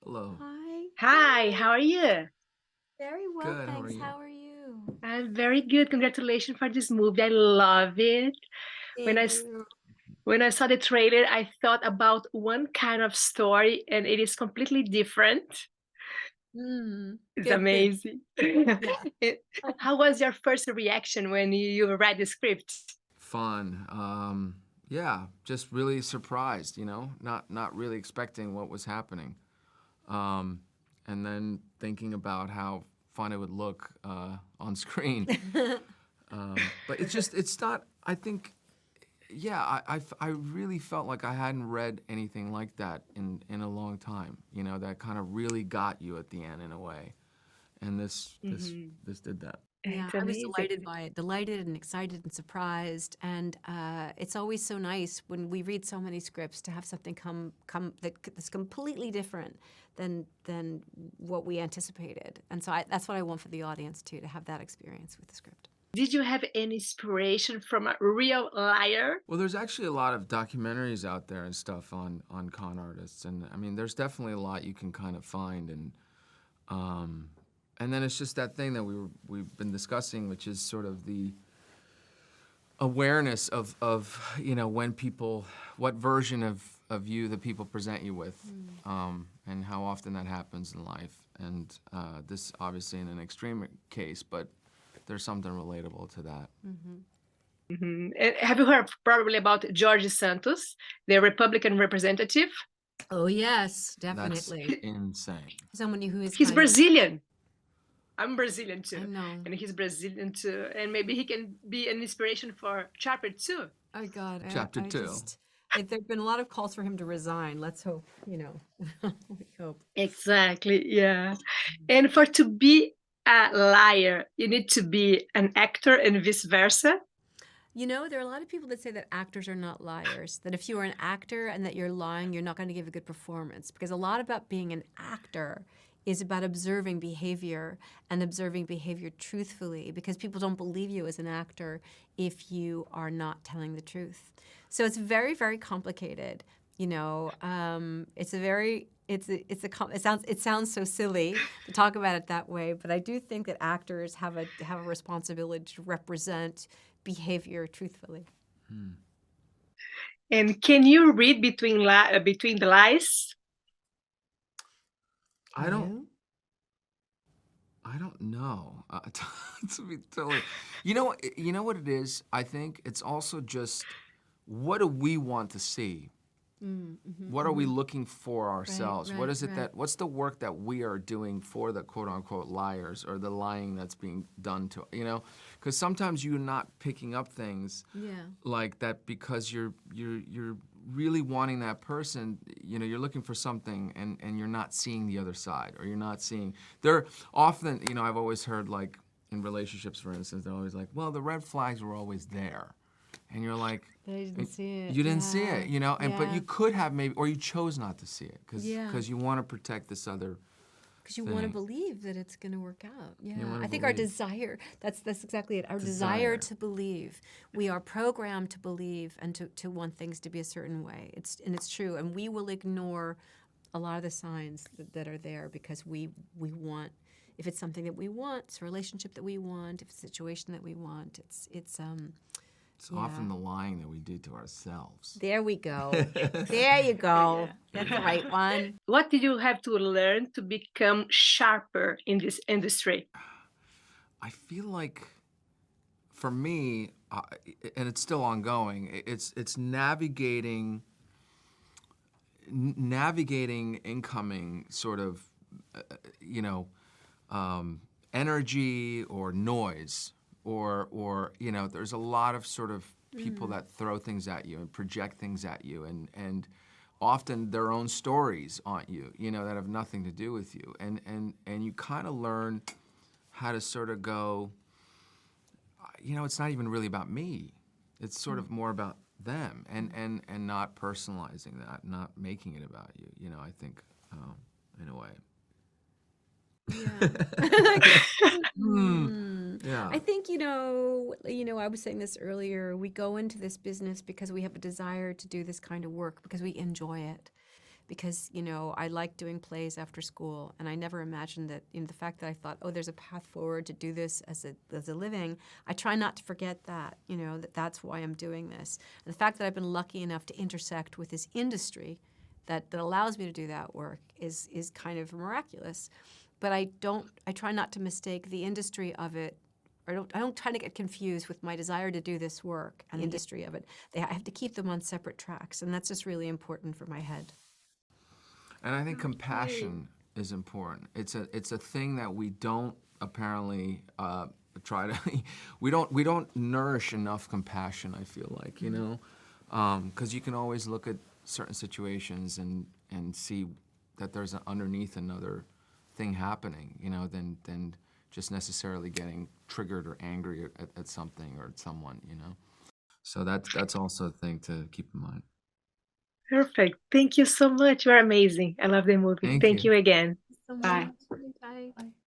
Hello. Hi. Hi, Hi. how are you? Very well, Good. How are thanks. you? How are you? I'm very good. Congratulations for this movie. I love it. When I Thank s- you. when I saw the trailer, I thought about one kind of story, and it is completely different. It's Good, good. amazing. Yeah. How was your first reaction when you read the script? Fun. Yeah, just really surprised. Not really expecting what was happening, um, and then thinking about how fun it would look on screen. But it's not. I think, yeah, I really felt like I hadn't read anything like that in a long time. That kind of really got you at the end in a way, and Mhm. this did that. Yeah, It's I was amazing. delighted by it, delighted and excited and surprised. And it's always so nice when we read so many scripts to have something that's completely different than what we anticipated. And so that's what I want for the audience too, to have that experience with the script. Did you have any inspiration from a real liar? Well, there's actually a lot of documentaries out there and stuff on con artists, and I mean, there's definitely a lot you can kind of find, um, and then it's just that thing that we've been discussing, which is sort of the awareness of when people, what version of you that people present you with, and how often that happens in life, and this obviously in an extreme case, but there's something relatable to that. Mhm. And have you heard probably about George Santos, the Republican representative? Oh, yes, That's definitely. insane. Somebody who is He's kind of, Brazilian. I'm Brazilian I too, know. and he's Brazilian too, and maybe he can be an inspiration for Chopper too. Oh God, Chapter I two. just, there've been a lot of calls for him to resign. Let's hope, we hope. Exactly, yeah. And for to be a liar, you need to be an actor and vice versa. There are a lot of people that say that actors are not liars, that if you are an actor and that you're lying, you're not going to give a good performance. Because a lot about being an actor is about observing behavior and observing behavior truthfully, because people don't believe you as an actor if you are not telling the truth. So it's very, very complicated. It's a very it sounds so silly to talk about it that way, but I do think that actors have a responsibility to represent behavior truthfully. And can you read between the lies? I don't. You? I don't know. To be totally, you know what it is. I think it's also just what do we want to see? What are we looking for Right, ourselves? What right, is it right. that? What's the work that we are doing for the quote unquote liars or the lying that's being done to Because sometimes you're not picking up things Yeah. like that because you're really wanting that person. You're looking for something and you're not seeing the other side, or you're not seeing. They're often, I've always heard, like, in relationships, for instance, they're always like, well, the red flags were always there, and you're like, They didn't see it. you didn't see Yeah. it, and but Yeah. you could have, maybe, or you chose not to see it Yeah. because you want to protect this other Because you want to thing. believe that it's going to work out. You Yeah. want I to think our believe. desire, that's exactly it. Our desire Desire. to believe. We are programmed to believe and to want things to be a certain way. It's true. And we will ignore a lot of the signs that are there because we want, if it's something that we want, it's a relationship that we want, if it's a situation that we want, it's It's yeah. often the lying that we do to ourselves. There we go. There you go. Yeah. That's the right one. What did you have to learn to become sharper in this industry? I feel like, for me, and it's still ongoing. It's navigating incoming sort of, you know, energy or noise, or there's a lot of sort of people that throw things at you and project things at you, and often their own stories on you, that have nothing to do with you, and you kind of learn how to sort of go, it's not even really about me. It's sort of more about them, and not personalizing that, not making it about you. I think, in a way. Yeah. Hmm. Hmm. Yeah. I think, I was saying this earlier, we go into this business because we have a desire to do this kind of work because we enjoy it. because, I like doing plays after school, and I never imagined that, the fact that I thought, oh, there's a path forward to do this as a living. I try not to forget that, that's why I'm doing this. And the fact that I've been lucky enough to intersect with this industry that allows me to do that work is kind of miraculous. But I try not to mistake the industry of it, or I don't try to get confused with my desire to do this work and the industry of it. I have to keep them on separate tracks, and that's just really important for my head. And I think compassion is important. It's a thing that we don't apparently try to. we don't nourish enough compassion. I feel like, because you can always look at certain situations and see that there's underneath another thing happening, than just necessarily getting triggered or angry at something or at someone, So that's also a thing to keep in mind. Perfect. Thank you so much. You're amazing. I love the movie. Thank Thank you. you again. So Bye. much. Bye.